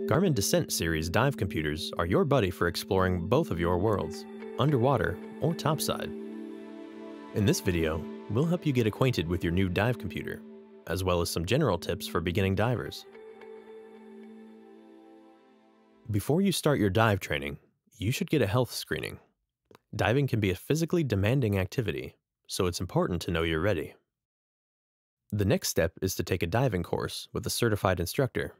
Garmin Descent series dive computers are your buddy for exploring both of your worlds, underwater or topside. In this video, we'll help you get acquainted with your new dive computer, as well as some general tips for beginning divers. Before you start your dive training, you should get a health screening. Diving can be a physically demanding activity, so it's important to know you're ready. The next step is to take a diving course with a certified instructor.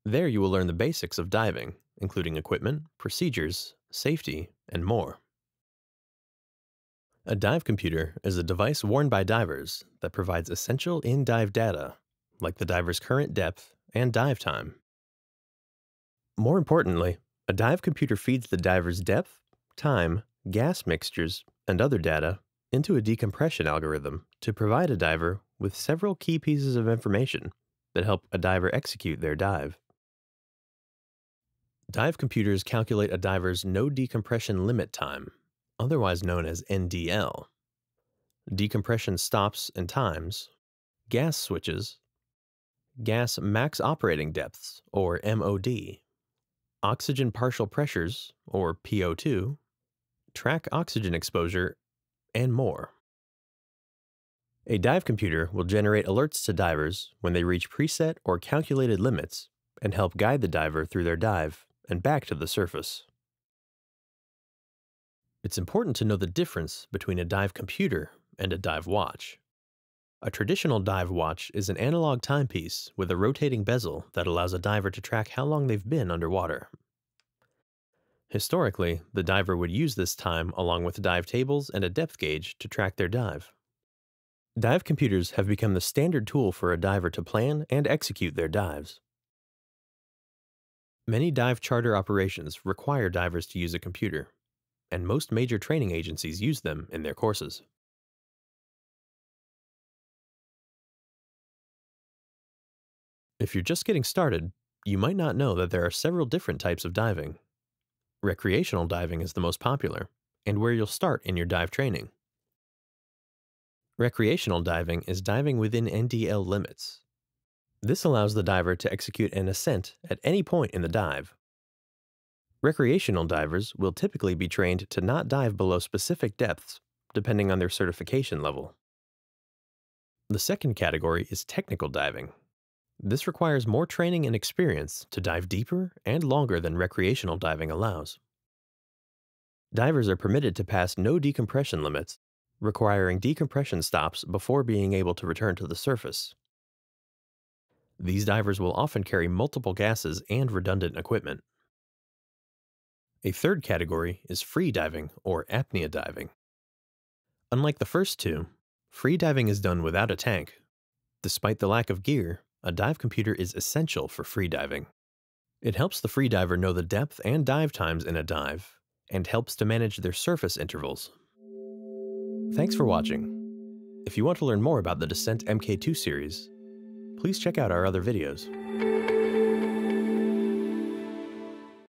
There you will learn the basics of diving, including equipment, procedures, safety, and more. A dive computer is a device worn by divers that provides essential in-dive data, like the diver's current depth and dive time. More importantly, a dive computer feeds the diver's depth, time, gas mixtures, and other data into a decompression algorithm to provide a diver with several key pieces of information that help a diver execute their dive. Dive computers calculate a diver's no decompression limit time, otherwise known as NDL, decompression stops and times, gas switches, gas max operating depths, or MOD, oxygen partial pressures, or PO2, track oxygen exposure, and more. A dive computer will generate alerts to divers when they reach preset or calculated limits and help guide the diver through their dive and back to the surface. It's important to know the difference between a dive computer and a dive watch. A traditional dive watch is an analog timepiece with a rotating bezel that allows a diver to track how long they've been underwater. Historically, the diver would use this time along with dive tables and a depth gauge to track their dive. Dive computers have become the standard tool for a diver to plan and execute their dives. Many dive charter operations require divers to use a computer, and most major training agencies use them in their courses. If you're just getting started, you might not know that there are several different types of diving. Recreational diving is the most popular, and where you'll start in your dive training. Recreational diving is diving within NDL limits. This allows the diver to execute an ascent at any point in the dive. Recreational divers will typically be trained to not dive below specific depths, depending on their certification level. The second category is technical diving. This requires more training and experience to dive deeper and longer than recreational diving allows. Divers are permitted to pass no decompression limits, requiring decompression stops before being able to return to the surface. These divers will often carry multiple gases and redundant equipment. A third category is free diving or apnea diving. Unlike the first two, free diving is done without a tank. Despite the lack of gear, a dive computer is essential for free diving. It helps the free diver know the depth and dive times in a dive, and helps to manage their surface intervals. Thanks for watching. If you want to learn more about the Descent Mk2 series, please check out our other videos.